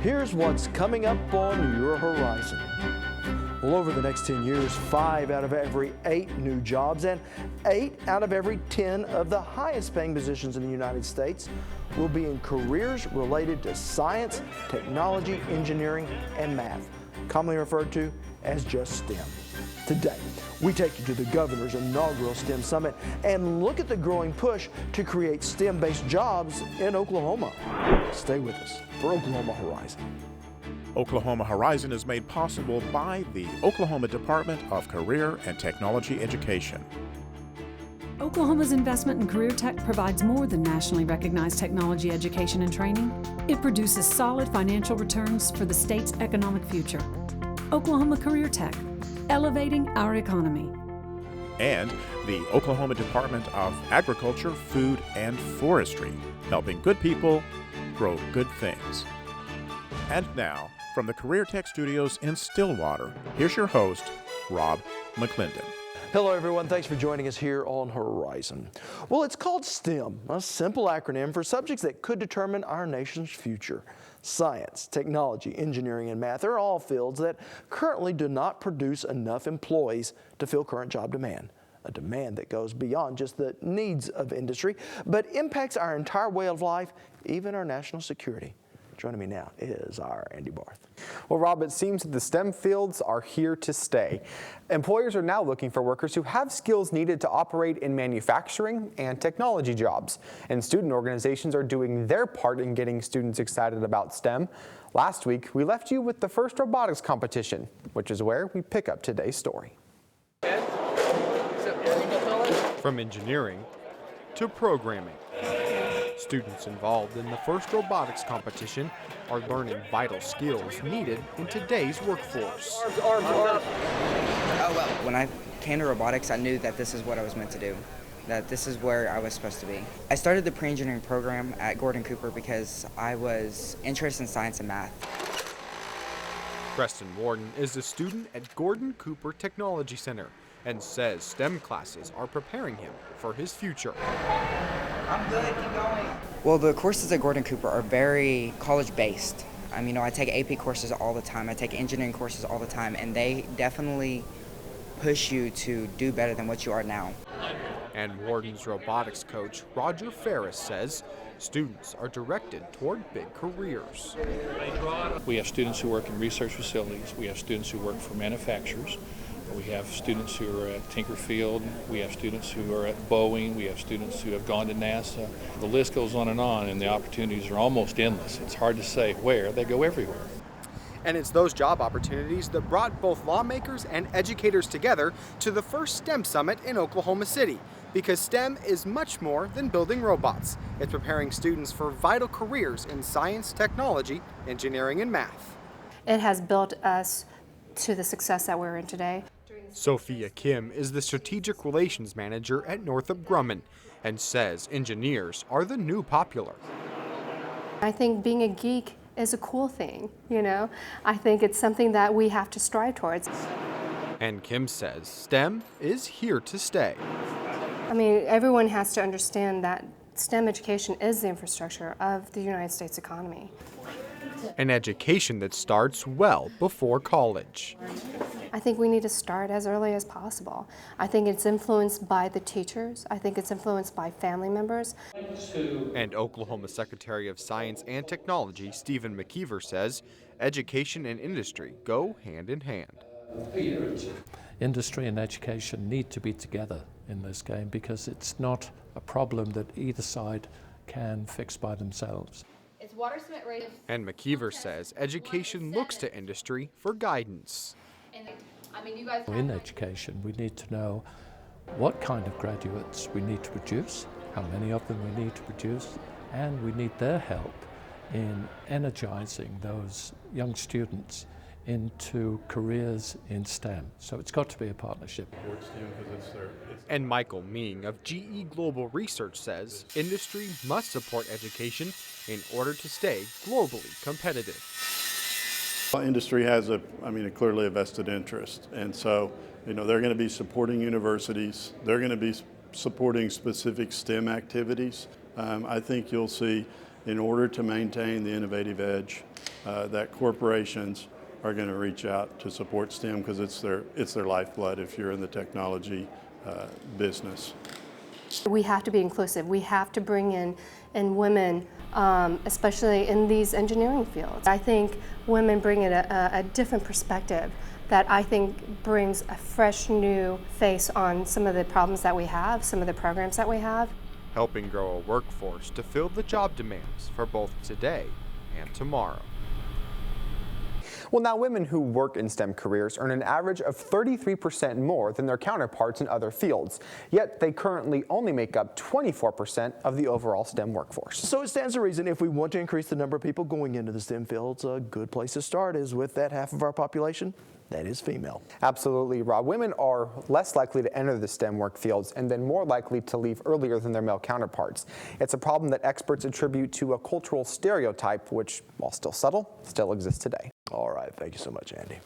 Here's what's coming up on your horizon. Well, over the next 10 years, 5 out of every 8 new jobs and 8 out of every 10 of the highest paying positions in the United States will be in careers related to science, technology, engineering, and math, commonly referred to as just STEM. Today, we take you to the governor's inaugural STEM Summit and look at the growing push to create STEM-based jobs in Oklahoma. Stay with us for Oklahoma Horizon. Oklahoma Horizon is made possible by the Oklahoma Department of Career and Technology Education. Oklahoma's investment in career tech provides more than nationally recognized technology education and training. It produces solid financial returns for the state's economic future. Oklahoma Career Tech, elevating our economy. And the Oklahoma Department of Agriculture, Food, and Forestry, helping good people grow good things. And now, from the Career Tech Studios in Stillwater, here's your host, Rob McClendon. Hello everyone, thanks for joining us here on Horizon. Well, it's called STEM, a simple acronym for subjects that could determine our nation's future. Science, technology, engineering, and math are all fields that currently do not produce enough employees to fill current job demand. A demand that goes beyond just the needs of industry, but impacts our entire way of life, even our national security. Joining me now is our Andy Barth. Well, Rob, it seems that the STEM fields are here to stay. Employers are now looking for workers who have skills needed to operate in manufacturing and technology jobs. And student organizations are doing their part in getting students excited about STEM. Last week, we left you with the first robotics competition, which is where we pick up today's story. From engineering to programming, students involved in the first robotics competition are learning vital skills needed in today's workforce. Oh, well, when I came to robotics, I knew that this is what I was meant to do, that this is where I was supposed to be. I started the pre-engineering program at Gordon Cooper because I was interested in science and math. Preston Warden is a student at Gordon Cooper Technology Center and says STEM classes are preparing him for his future. I'm good, keep going. Well, the courses at Gordon Cooper are very college-based. I take AP courses all the time. I take engineering courses all the time, and they definitely push you to do better than what you are now. And Warden's robotics coach, Roger Ferris, says students are directed toward big careers. We have students who work in research facilities. We have students who work for manufacturers. We have students who are at Tinkerfield. We have students who are at Boeing. We have students who have gone to NASA. The list goes on, and the opportunities are almost endless. It's hard to say where. They go everywhere. And it's those job opportunities that brought both lawmakers and educators together to the first STEM Summit in Oklahoma City. Because STEM is much more than building robots. It's preparing students for vital careers in science, technology, engineering, and math. It has built us to the success that we're in today. Sophia Kim is the Strategic Relations Manager at Northrop Grumman and says engineers are the new popular. I think being a geek is a cool thing, I think it's something that we have to strive towards. And Kim says STEM is here to stay. Everyone has to understand that STEM education is the infrastructure of the United States economy. An education that starts well before college. I think we need to start as early as possible. I think it's influenced by the teachers. I think it's influenced by family members. And Oklahoma Secretary of Science and Technology, Stephen McKeever, says education and industry go hand in hand. Industry and education need to be together in this game because it's not a problem that either side can fix by themselves. And McKeever says education looks to industry for guidance. In education, we need to know what kind of graduates we need to produce, how many of them we need to produce, and we need their help in energizing those young students into careers in STEM. So it's got to be a partnership. And Michael Ming of GE Global Research says industry must support education in order to stay globally competitive. Industry has clearly a vested interest, and so they're going to be supporting universities. They're going to be supporting specific STEM activities. I think you'll see in order to maintain the innovative edge that corporations are going to reach out to support STEM because it's their lifeblood if you're in the technology business. We have to be inclusive. We have to bring in women, especially in these engineering fields. I think women bring in a different perspective that I think brings a fresh new face on some of the problems that we have, some of the programs that we have. Helping grow a workforce to fill the job demands for both today and tomorrow. Well, now women who work in STEM careers earn an average of 33% more than their counterparts in other fields, yet they currently only make up 24% of the overall STEM workforce. So it stands to reason if we want to increase the number of people going into the STEM fields, a good place to start is with that half of our population that is female. Absolutely, Rob. Women are less likely to enter the STEM work fields and then more likely to leave earlier than their male counterparts. It's a problem that experts attribute to a cultural stereotype which, while still subtle, still exists today. All right, thank you so much, Andy.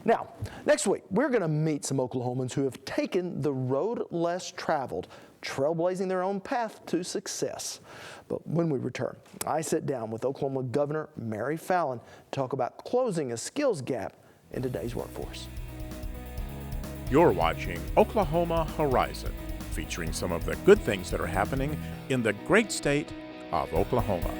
Now, next week, we're going to meet some Oklahomans who have taken the road less traveled, trailblazing their own path to success. But when we return, I sit down with Oklahoma Governor Mary Fallin to talk about closing a skills gap in today's workforce. You're watching Oklahoma Horizon, featuring some of the good things that are happening in the great state of Oklahoma.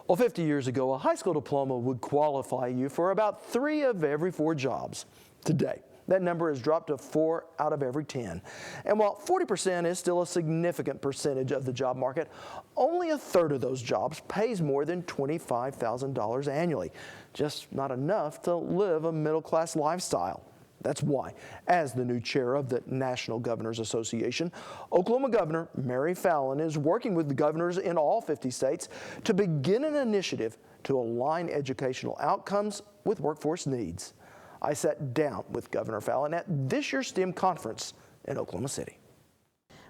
Well, 50 years ago, a high school diploma would qualify you for about 3 of every 4 jobs. Today, that number has dropped to 4 out of every 10. And while 40% is still a significant percentage of the job market, only a third of those jobs pays more than $25,000 annually. Just not enough to live a middle-class lifestyle. That's why, as the new chair of the National Governors Association, Oklahoma Governor Mary Fallin is working with the governors in all 50 states to begin an initiative to align educational outcomes with workforce needs. I sat down with Governor Fallin at this year's STEM conference in Oklahoma City.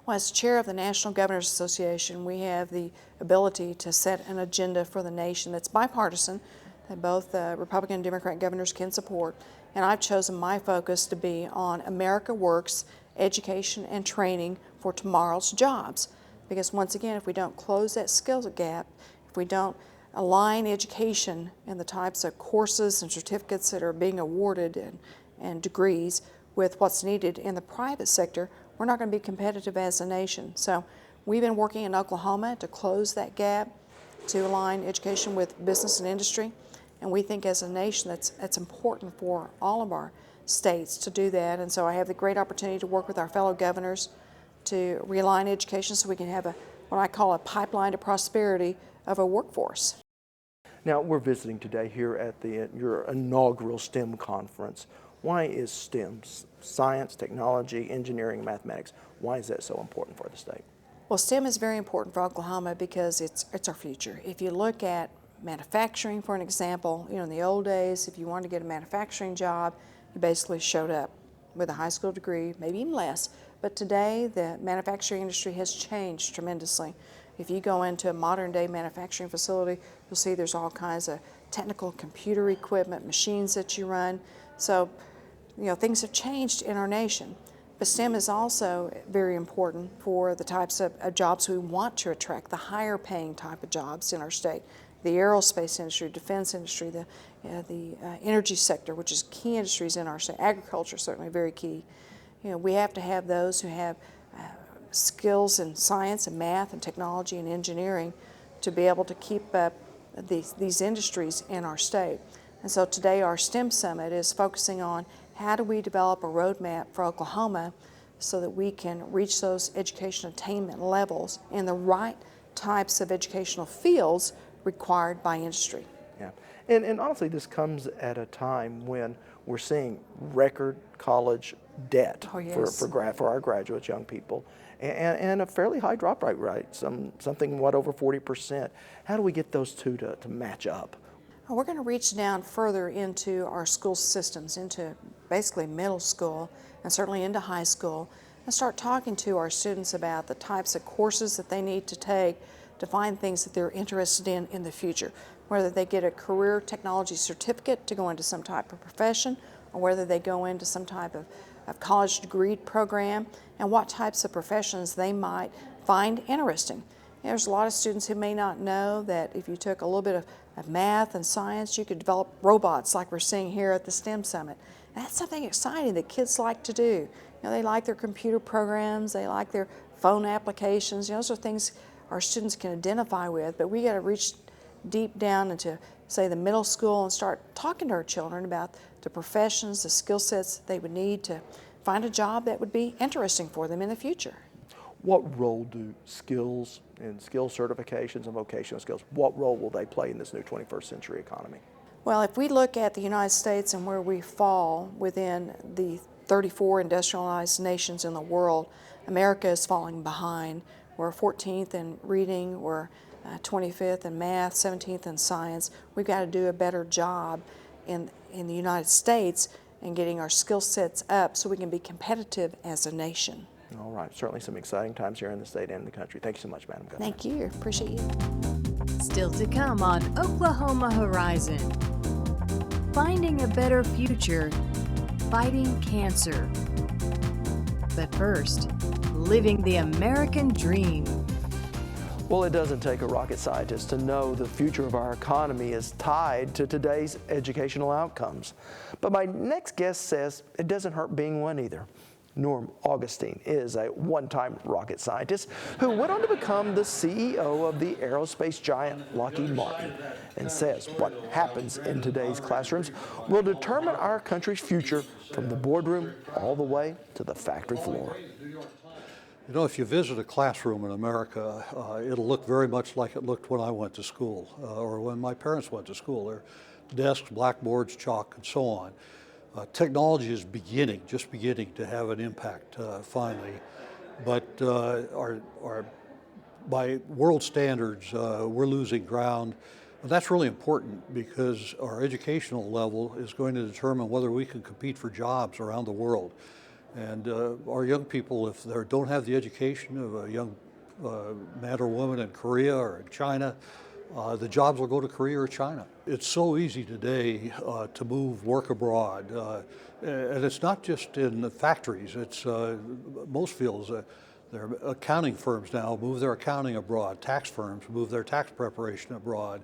Well, as chair of the National Governors Association, we have the ability to set an agenda for the nation that's bipartisan, that both Republican and Democrat governors can support. And I've chosen my focus to be on America Works, education and training for tomorrow's jobs. Because once again, if we don't close that skills gap, if we don't align education and the types of courses and certificates that are being awarded and degrees with what's needed in the private sector, we're not going to be competitive as a nation. So we've been working in Oklahoma to close that gap, to align education with business and industry. And we think as a nation that's important for all of our states to do that. And so I have the great opportunity to work with our fellow governors to realign education so we can have what I call a pipeline to prosperity of a workforce. Now, we're visiting today here at your inaugural STEM conference. Why is STEM, science, technology, engineering, mathematics, why is that so important for the state? Well, STEM is very important for Oklahoma because it's our future. If you look at manufacturing, for an example, in the old days, if you wanted to get a manufacturing job, you basically showed up with a high school degree, maybe even less. But today, the manufacturing industry has changed tremendously. If you go into a modern day manufacturing facility, you'll see there's all kinds of technical computer equipment, machines that you run. So, things have changed in our nation. But STEM is also very important for the types of jobs we want to attract, the higher paying type of jobs in our state. The aerospace industry, defense industry, the energy sector, which is key industries in our state. Agriculture, certainly very key. We have to have those who have skills in science and math and technology and engineering to be able to keep up these industries in our state. And so today our STEM Summit is focusing on how do we develop a roadmap for Oklahoma so that we can reach those education attainment levels in the right types of educational fields required by industry. Yeah, and honestly, this comes at a time when we're seeing record college debt for our graduates, young people, and a fairly high dropout rate, something over 40%. How do we get those two to match up? Well, we're going to reach down further into our school systems, into basically middle school and certainly into high school, and start talking to our students about the types of courses that they need to take to find things that they're interested in the future, whether they get a career technology certificate to go into some type of profession or whether they go into some type of college degree program, and what types of professions they might find interesting. There's a lot of students who may not know that if you took a little bit of math and science, you could develop robots like we're seeing here at the STEM Summit. And that's something exciting that kids like to do. You know, they like their computer programs, they like their phone applications. You know, those are things our students can identify with, but we got to reach deep down into, say, the middle school and start talking to our children about the professions, the skill sets they would need to find a job that would be interesting for them in the future. What role do skills and skill certifications and vocational skills, what role will they play in this new 21st century economy? Well, if we look at the United States and where we fall within the 34 industrialized nations in the world, America is falling behind. We're 14th in reading, we're 25th in math, 17th in science. We've got to do a better job in the United States in getting our skill sets up so we can be competitive as a nation. All right, certainly some exciting times here in the state and in the country. Thank you so much, Madam Governor. Thank you, appreciate you. Still to come on Oklahoma Horizon. Finding a better future, fighting cancer. But first, living the American dream. Well, it doesn't take a rocket scientist to know the future of our economy is tied to today's educational outcomes. But my next guest says it doesn't hurt being one either. Norm Augustine is a one-time rocket scientist who went on to become the CEO of the aerospace giant Lockheed Martin, and says what happens in today's classrooms will determine our country's future from the boardroom all the way to the factory floor. You know, if you visit a classroom in America, it'll look very much like it looked when I went to school or when my parents went to school. There are desks, blackboards, chalk, and so on. Technology is just beginning to have an impact finally, but by world standards, we're losing ground. And that's really important because our educational level is going to determine whether we can compete for jobs around the world. And our young people, if they don't have the education of a young man or woman in Korea or in China, the jobs will go to Korea or China. It's so easy today to move work abroad. And it's not just in the factories, it's most fields. There are accounting firms now move their accounting abroad, tax firms move their tax preparation abroad.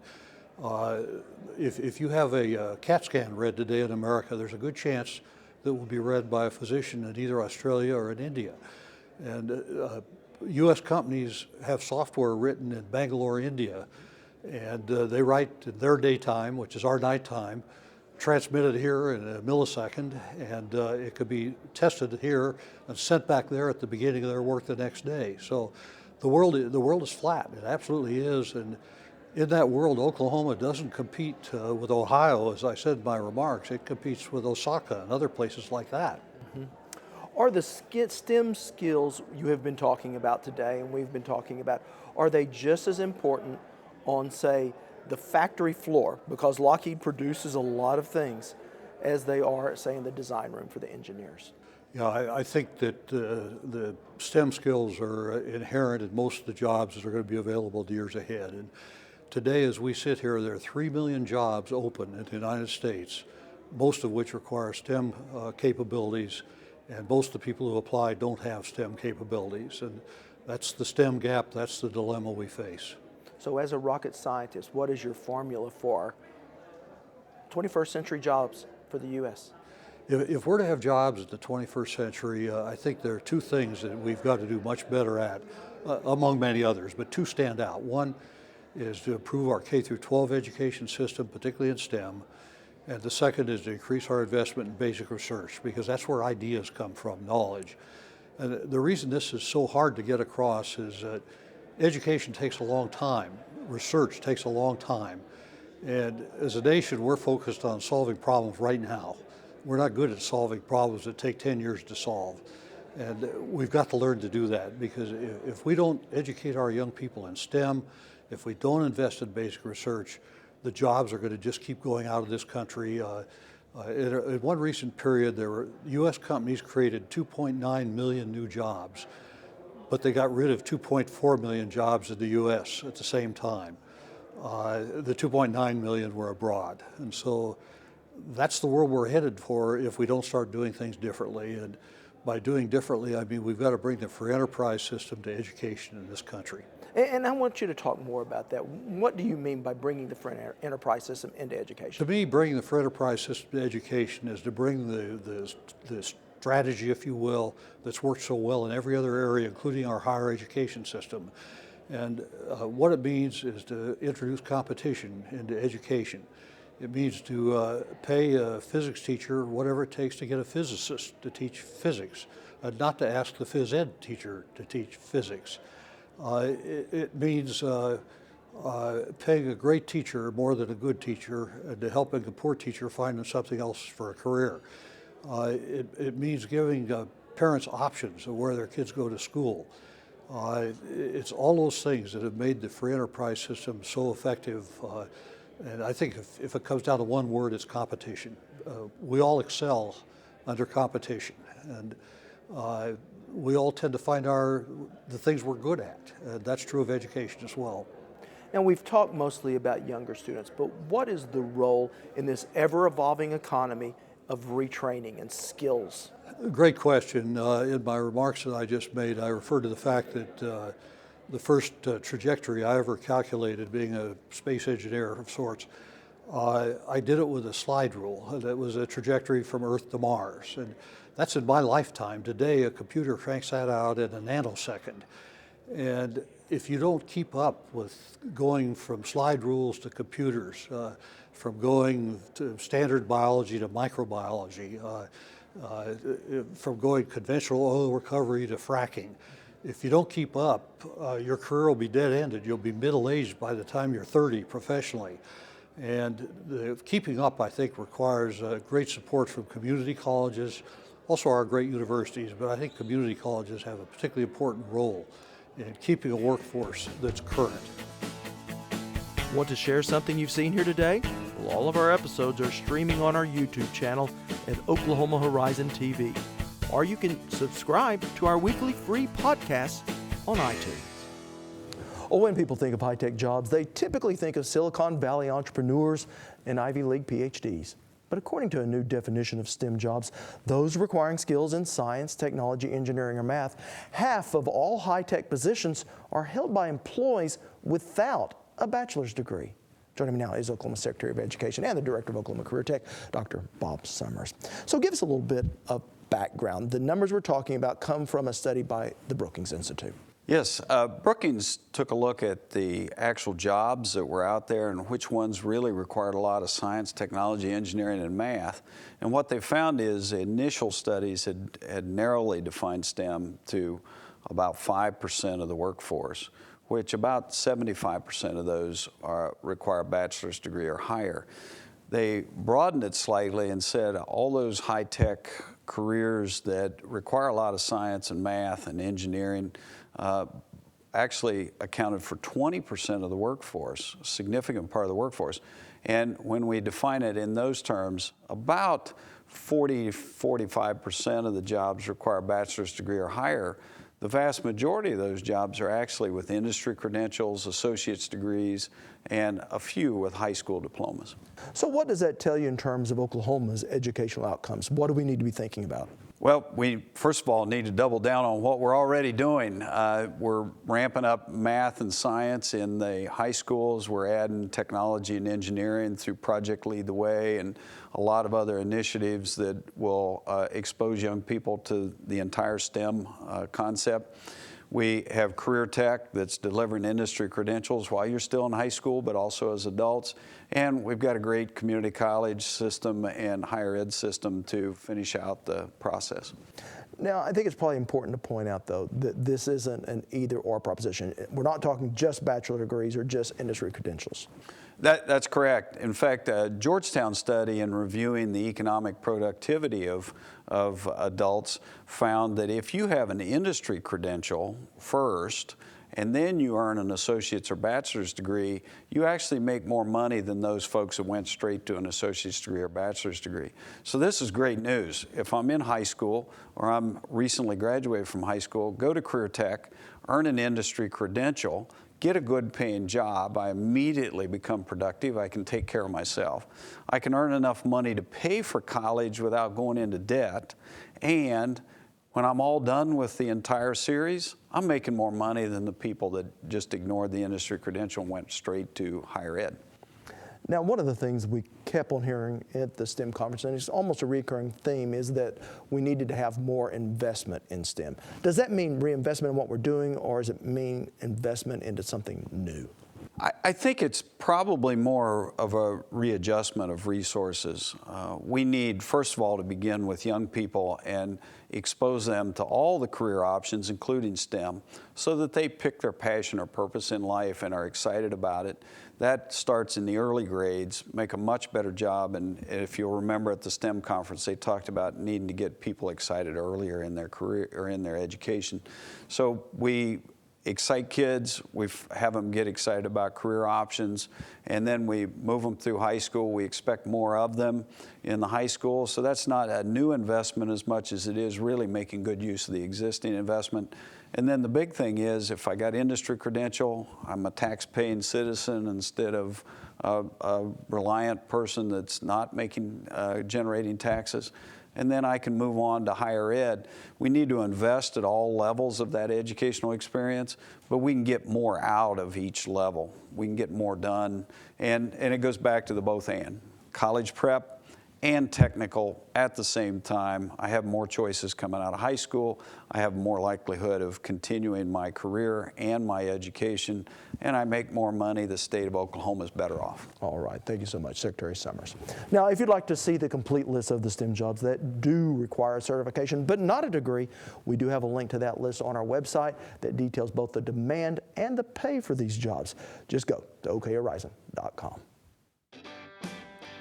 If you have a CAT scan read today in America, there's a good chance that will be read by a physician in either Australia or in India. And U.S. companies have software written in Bangalore, India, and they write in their daytime, which is our nighttime, transmitted here in a millisecond, and it could be tested here and sent back there at the beginning of their work the next day. So the world is flat. It absolutely is. And in that world, Oklahoma doesn't compete with Ohio, as I said in my remarks. It competes with Osaka and other places like that. Mm-hmm. Are the STEM skills you have been talking about today and we've been talking about, are they just as important on, say, the factory floor, because Lockheed produces a lot of things, as they are, say, in the design room for the engineers? Yeah, I think that the STEM skills are inherent in most of the jobs that are going to be available in the years ahead. And today, as we sit here, there are 3 million jobs open in the United States, most of which require STEM capabilities, and most of the people who apply don't have STEM capabilities. And that's the STEM gap, that's the dilemma we face. So as a rocket scientist, what is your formula for 21st century jobs for the U.S.? If we're to have jobs in the 21st century, I think there are two things that we've got to do much better at, among many others, but two stand out. One is to improve our K through 12 education system, particularly in STEM, and the second is to increase our investment in basic research, because that's where ideas come from, knowledge. And the reason this is so hard to get across is that education takes a long time, research takes a long time, and as a nation we're focused on solving problems right now. We're not good at solving problems that take 10 years to solve, and we've got to learn to do that, because if we don't educate our young people in STEM, if we don't invest in basic research, the jobs are going to just keep going out of this country. In one recent period, there were U.S. companies created 2.9 million new jobs, but they got rid of 2.4 million jobs in the U.S. at the same time. The 2.9 million were abroad. And so that's the world we're headed for if we don't start doing things differently. And by doing differently, I mean we've got to bring the free enterprise system to education in this country. And I want you to talk more about that. What do you mean by bringing the free enterprise system into education? To me, bringing the free enterprise system to education is to bring the strategy, if you will, that's worked so well in every other area, including our higher education system. And what it means is to introduce competition into education. It means to pay a physics teacher whatever it takes to get a physicist to teach physics, not to ask the phys ed teacher to teach physics. It means paying a great teacher more than a good teacher, and to helping a poor teacher find something else for a career. It means giving parents options of where their kids go to school. It's all those things that have made the free enterprise system so effective. And I think if it comes down to one word, it's competition. We all excel under competition, and we all tend to find the things we're good at. That's true of education as well. Now, we've talked mostly about younger students, but what is the role in this ever-evolving economy of retraining and skills? Great question. In my remarks that I just made, I referred to the fact that the first trajectory I ever calculated, being a space engineer of sorts, I did it with a slide rule. That was a trajectory from Earth to Mars. And that's in my lifetime. Today, a computer cranks that out in a nanosecond. And if you don't keep up with going from slide rules to computers, from going to standard biology to microbiology, from going conventional oil recovery to fracking, if you don't keep up, your career will be dead-ended. You'll be middle-aged by the time you're 30 professionally. And keeping up, I think, requires great support from community colleges, also our great universities, but I think community colleges have a particularly important role in keeping a workforce that's current. Want to share something you've seen here today? Well, all of our episodes are streaming on our YouTube channel at Oklahoma Horizon TV, or you can subscribe to our weekly free podcasts on iTunes. Well, when people think of high-tech jobs, they typically think of Silicon Valley entrepreneurs and Ivy League PhDs. But according to a new definition of STEM jobs, those requiring skills in science, technology, engineering, or math, half of all high-tech positions are held by employees without a bachelor's degree. Joining me now is Oklahoma Secretary of Education and the Director of Oklahoma Career Tech, Dr. Bob Summers. So give us a little bit of background. The numbers we're talking about come from a study by the Brookings Institute. Yes, Brookings took a look at the actual jobs that were out there and which ones really required a lot of science, technology, engineering, and math. And what they found is initial studies had narrowly defined STEM to about 5% of the workforce, which about 75% of those require a bachelor's degree or higher. They broadened it slightly and said all those high-tech careers that require a lot of science and math and engineering actually accounted for 20% of the workforce, a significant part of the workforce. And when we define it in those terms, about 40–45% of the jobs require a bachelor's degree or higher. The vast majority of those jobs are actually with industry credentials, associate's degrees, and a few with high school diplomas. So what does that tell you in terms of Oklahoma's educational outcomes? What do we need to be thinking about? Well, we first of all need to double down on what we're already doing. We're ramping up math and science in the high schools. We're adding technology and engineering through Project Lead the Way and a lot of other initiatives that will expose young people to the entire STEM concept. We have Career Tech that's delivering industry credentials while you're still in high school, but also as adults. And we've got a great community college system and higher ed system to finish out the process. Now, I think it's probably important to point out, though, that this isn't an either-or proposition. We're not talking just bachelor degrees or just industry credentials. That's correct. In fact, a Georgetown study in reviewing the economic productivity of adults found that if you have an industry credential first, and then you earn an associate's or bachelor's degree, you actually make more money than those folks that went straight to an associate's degree or bachelor's degree. So this is great news. If I'm in high school or I'm recently graduated from high school, go to Career Tech, earn an industry credential, get a good paying job, I immediately become productive, I can take care of myself. I can earn enough money to pay for college without going into debt, and when I'm all done with the entire series, I'm making more money than the people that just ignored the industry credential and went straight to higher ed. Now, one of the things we kept on hearing at the STEM conference, and it's almost a recurring theme, is that we needed to have more investment in STEM. Does that mean reinvestment in what we're doing, or does it mean investment into something new? I think it's probably more of a readjustment of resources. We need, first of all, to begin with young people and expose them to all the career options, including STEM, so that they pick their passion or purpose in life and are excited about it. That starts in the early grades, make a much better job, and if you'll remember at the STEM conference, they talked about needing to get people excited earlier in their career or in their education. So we excite kids, we have them get excited about career options, and then we move them through high school. We expect more of them in the high school, so that's not a new investment as much as it is really making good use of the existing investment. And then the big thing is, if I got industry credential, I'm a tax-paying citizen instead of a reliant person that's not making, generating taxes. And then I can move on to higher ed. We need to invest at all levels of that educational experience, but we can get more out of each level. We can get more done, and it goes back to the both and. College prep and technical at the same time. I have more choices coming out of high school. I have more likelihood of continuing my career and my education, and I make more money. The state of Oklahoma is better off. All right, thank you so much, Secretary Summers. Now, if you'd like to see the complete list of the STEM jobs that do require a certification, but not a degree, we do have a link to that list on our website that details both the demand and the pay for these jobs. Just go to okhorizon.com.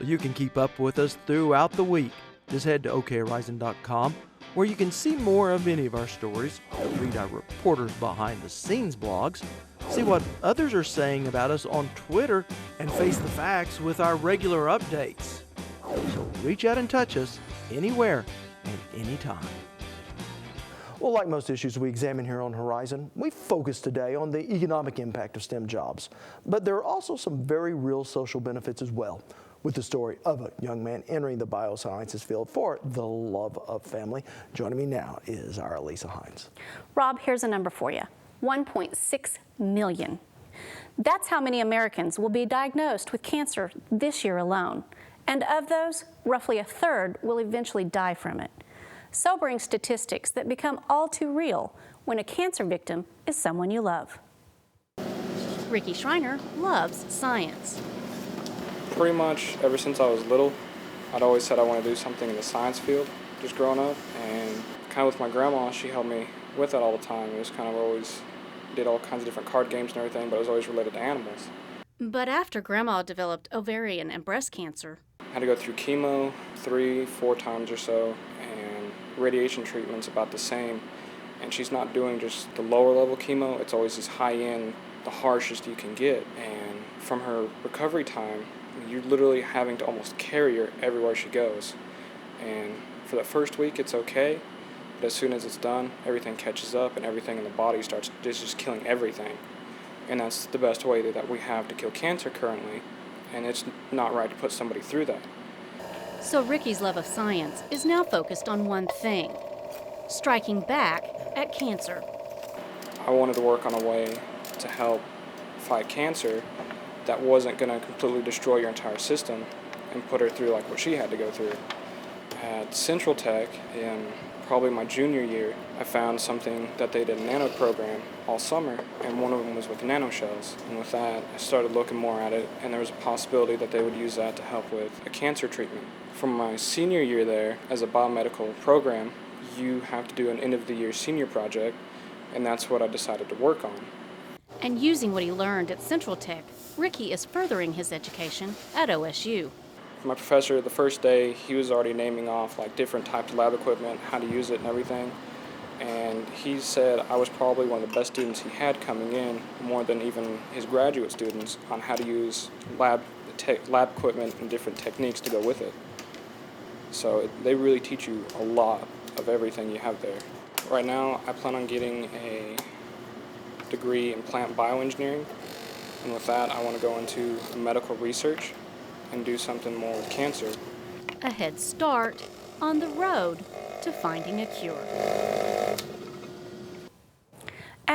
You can keep up with us throughout the week. Just head to okhorizon.com, where you can see more of any of our stories, read our reporters' behind-the-scenes blogs, see what others are saying about us on Twitter, and face the facts with our regular updates. So reach out and touch us anywhere and anytime. Well, like most issues we examine here on Horizon, we focus today on the economic impact of STEM jobs. But there are also some very real social benefits as well, with the story of a young man entering the biosciences field for the love of family. Joining me now is our Elisa Hines. Rob, here's a number for you, 1.6 million. That's how many Americans will be diagnosed with cancer this year alone. And of those, roughly a third will eventually die from it. Sobering statistics that become all too real when a cancer victim is someone you love. Ricky Schreiner loves science. Pretty much ever since I was little, I'd always said I want to do something in the science field, just growing up. And kind of with my grandma, she helped me with that all the time. It was kind of always, did all kinds of different card games and everything, but it was always related to animals. But after Grandma developed ovarian and breast cancer, I had to go through chemo 3-4 times or so, and radiation treatment's about the same. And she's not doing just the lower level chemo, it's always this high end, the harshest you can get. And from her recovery time, you're literally having to almost carry her everywhere she goes. And for that first week, it's okay, but as soon as it's done, everything catches up and everything in the body starts just killing everything. And that's the best way that we have to kill cancer currently, and it's not right to put somebody through that. So Ricky's love of science is now focused on one thing, striking back at cancer. I wanted to work on a way to help fight cancer that wasn't going to completely destroy your entire system and put her through like what she had to go through. At Central Tech, in probably my junior year, I found something that they did a nano program all summer, and one of them was with nanoshells. And with that, I started looking more at it, and there was a possibility that they would use that to help with a cancer treatment. From my senior year there, as a biomedical program, you have to do an end-of-the-year senior project, and that's what I decided to work on. And using what he learned at Central Tech, Ricky is furthering his education at OSU. My professor, the first day, he was already naming off like different types of lab equipment, how to use it and everything. And he said I was probably one of the best students he had coming in, more than even his graduate students, on how to use lab equipment and different techniques to go with it. So they really teach you a lot of everything you have there. Right now, I plan on getting a degree in plant bioengineering, and with that, I want to go into medical research and do something more with cancer. A head start on the road to finding a cure.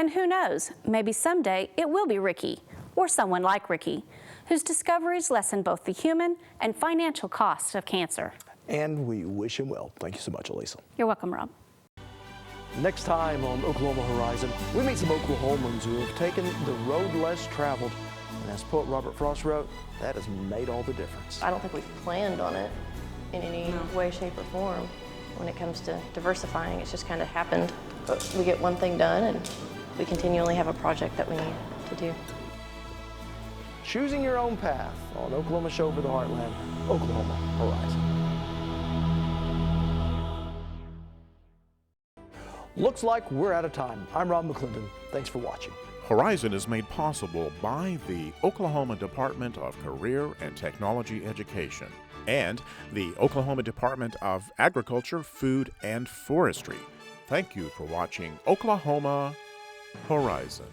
And who knows, maybe someday it will be Ricky, or someone like Ricky, whose discoveries lessen both the human and financial costs of cancer. And we wish him well. Thank you so much, Elisa. You're welcome, Rob. Next time on Oklahoma Horizon, we meet some Oklahomans who have taken the road less traveled. And as poet Robert Frost wrote, that has made all the difference. I don't think we've planned on it in any way, shape, or form. When it comes to diversifying, it's just kind of happened. But we get one thing done, and we continually have a project that we need to do. Choosing your own path on Oklahoma Show for the Heartland, Oklahoma Horizon. Looks like we're out of time. I'm Rob McClendon. Thanks for watching. Horizon is made possible by the Oklahoma Department of Career and Technology Education and the Oklahoma Department of Agriculture, Food, and Forestry. Thank you for watching Oklahoma Horizon.